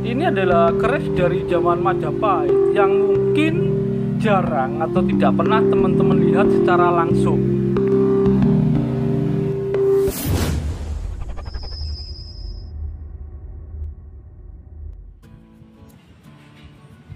Ini adalah keris dari zaman Majapahit yang mungkin jarang atau tidak pernah teman-teman lihat secara langsung.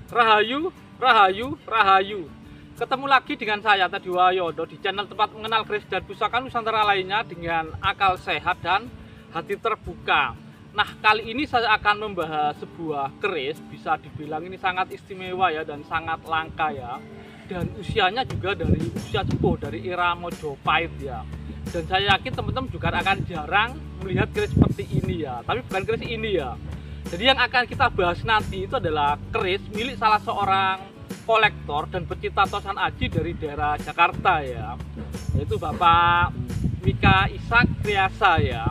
Rahayu, Rahayu, Rahayu. Ketemu lagi dengan saya Teddy Wayodo di channel tempat mengenal keris dan pusaka Nusantara lainnya dengan akal sehat dan hati terbuka. Nah, kali ini saya akan membahas sebuah keris, bisa dibilang ini sangat istimewa ya dan sangat langka ya. Dan usianya juga dari usia sepuh, dari era Mojopahit ya. Dan saya yakin teman-teman juga akan jarang melihat keris seperti ini ya. Tapi bukan keris ini ya. Jadi yang akan kita bahas nanti itu adalah keris milik salah seorang kolektor dan pecinta tosan aji dari daerah Jakarta ya. Yaitu Bapak Mika Ishak Triasa ya.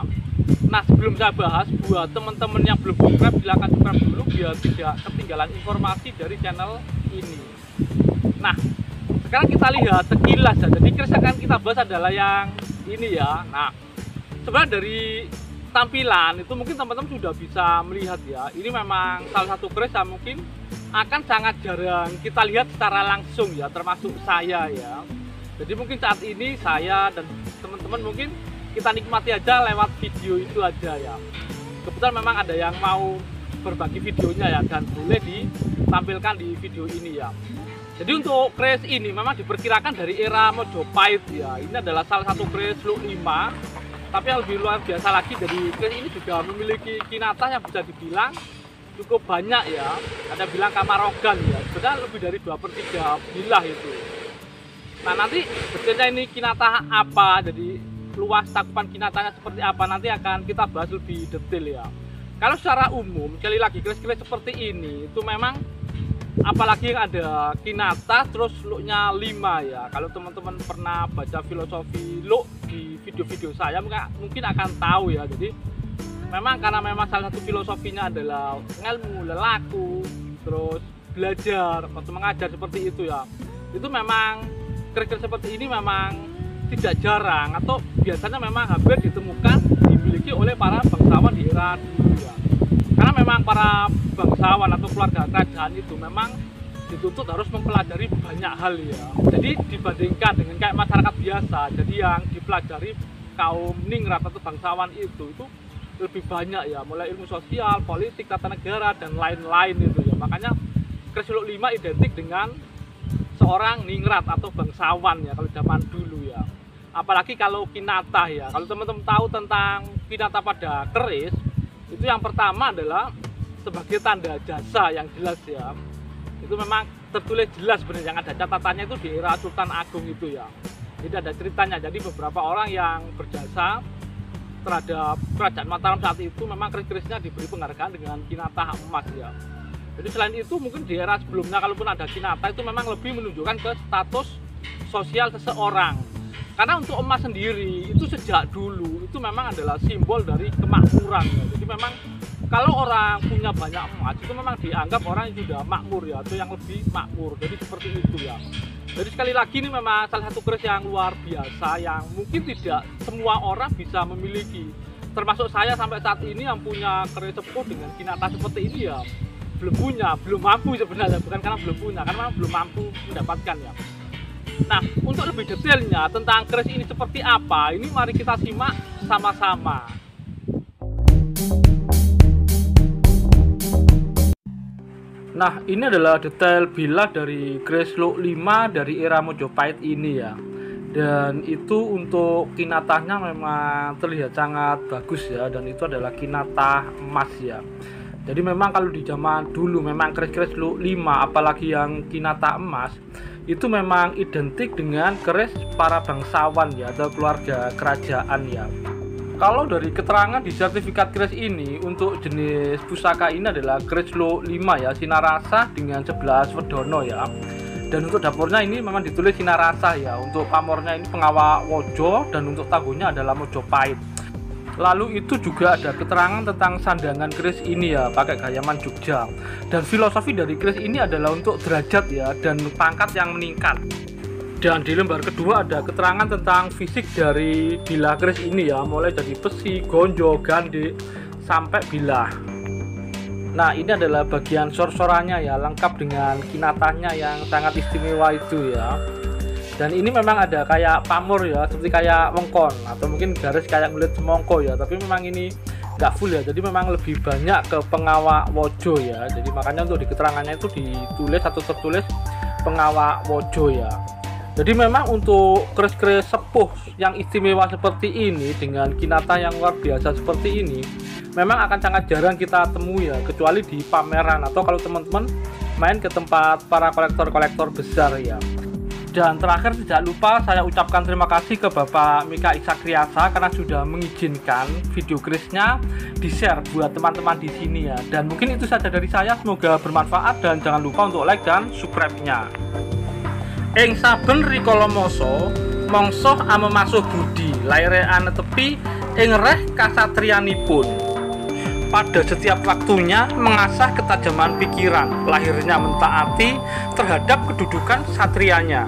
Nah, sebelum saya bahas, buat teman-teman yang belum subscribe, silahkan subscribe dulu biar tidak ketinggalan informasi dari channel ini. Nah, sekarang kita lihat sekilas ya. Jadi keris yang akan kita bahas adalah yang ini ya. Nah, sebenarnya dari tampilan itu mungkin teman-teman sudah bisa melihat ya. Ini memang salah satu keris yang mungkin akan sangat jarang kita lihat secara langsung ya, termasuk saya ya. Jadi mungkin saat ini saya dan teman-teman mungkin kita nikmati aja lewat video itu aja ya. Kebetulan memang ada yang mau berbagi videonya ya dan boleh ditampilkan di video ini ya. Jadi untuk keris ini memang diperkirakan dari era Mojopahit ya. Ini adalah salah satu keris Luk 5. Tapi yang lebih luar biasa lagi dari keris ini juga memiliki kinata yang bisa dibilang cukup banyak ya. Ada bilang kamarogan ya. Sebenarnya lebih dari 2/3 bilah itu. Nah, nanti betulnya ini kinata apa, jadi luas cakupan kinatanya seperti apa nanti akan kita bahas lebih detail ya. Kalau secara umum, sekali lagi keris-keris seperti ini itu memang apalagi yang ada kinata terus luknya 5 ya. Kalau teman-teman pernah baca filosofi luk di video-video saya mungkin akan tahu ya. Jadi memang karena memang salah satu filosofinya adalah ilmu, lelaku, terus belajar atau mengajar seperti itu ya. Itu memang keris-keris seperti ini memang tidak jarang atau biasanya memang hampir ditemukan dimiliki oleh para bangsawan di era dulu ya. Karena memang para bangsawan atau keluarga kerajaan itu memang dituntut harus mempelajari banyak hal ya. Jadi dibandingkan dengan kayak masyarakat biasa, jadi yang dipelajari kaum ningrat atau bangsawan itu lebih banyak ya, mulai ilmu sosial, politik, tata negara dan lain-lain itu ya. Makanya keris Luk 5 identik dengan seorang ningrat atau bangsawan ya kalau zaman dulu ya. Apalagi kalau kinata ya. Kalau teman-teman tahu tentang kinata pada keris, itu yang pertama adalah sebagai tanda jasa yang jelas ya. Itu memang tertulis jelas sebenarnya, yang ada catatannya itu di era Sultan Agung itu ya. Jadi ada ceritanya. Jadi beberapa orang yang berjasa terhadap kerajaan Mataram saat itu memang keris-kerisnya diberi penghargaan dengan kinata emas ya. Jadi selain itu mungkin di era sebelumnya kalaupun ada kinata itu memang lebih menunjukkan ke status sosial seseorang. Karena untuk emas sendiri itu sejak dulu itu memang adalah simbol dari kemakmuran ya. Jadi memang kalau orang punya banyak emas itu memang dianggap orang yang sudah makmur ya, atau yang lebih makmur. Jadi seperti itu ya. Jadi sekali lagi ini memang salah satu keris yang luar biasa yang mungkin tidak semua orang bisa memiliki. Termasuk saya sampai saat ini yang punya keris sepuh dengan kinata seperti ini ya belum mampu sebenarnya, bukan karena belum punya, karena memang belum mampu mendapatkan ya. Nah, untuk lebih detailnya tentang keris ini seperti apa, ini mari kita simak sama-sama. Nah, ini adalah detail bilah dari keris Luk 5 dari era Mojopahit ini ya. Dan itu untuk kinatanya memang terlihat sangat bagus ya, dan itu adalah kinata emas ya. Jadi memang kalau di zaman dulu memang keris-keris Luk 5 apalagi yang kinata emas itu memang identik dengan keris para bangsawan ya atau keluarga kerajaan ya. Kalau dari keterangan di sertifikat keris ini untuk jenis pusaka ini adalah keris Luk 5 ya, Sinarasa dengan 11 wedono ya. Dan untuk dapurnya ini memang ditulis Sinarasa ya. Untuk pamornya ini Pengawak Wojo dan untuk tabuhnya adalah Mojopahit. Lalu itu juga ada keterangan tentang sandangan keris ini ya, pakai gayaman Jogja. Dan filosofi dari keris ini adalah untuk derajat ya dan pangkat yang meningkat. Dan di lembar kedua ada keterangan tentang fisik dari bilah keris ini ya, mulai dari besi, gonjo, gandhi sampai bilah. Nah, ini adalah bagian sor-sorannya ya, lengkap dengan kinatanya yang sangat istimewa itu ya. Dan ini memang ada kayak pamor ya, seperti kayak wengkon atau mungkin garis kayak kulit semongko ya, tapi memang ini nggak full ya, jadi memang lebih banyak ke pengawak wojo ya. Jadi makanya untuk di keterangannya itu ditulis atau tertulis pengawak wojo ya. Jadi memang untuk keris-keris sepuh yang istimewa seperti ini dengan kinata yang luar biasa seperti ini memang akan sangat jarang kita temui ya, kecuali di pameran atau kalau teman-teman main ke tempat para kolektor-kolektor besar ya. Dan terakhir tidak lupa saya ucapkan terima kasih ke Bapak Mika Isakriasa karena sudah mengizinkan video kerisnya di-share buat teman-teman di sini ya. Dan mungkin itu saja dari saya, semoga bermanfaat dan jangan lupa untuk like dan subscribe-nya. Ing saben rikala masa mangsa amemasuh budi laire anetepi ing reh kasatriyanipun. Pada setiap waktunya mengasah ketajaman pikiran, lahirnya mentaati terhadap kedudukan satrianya.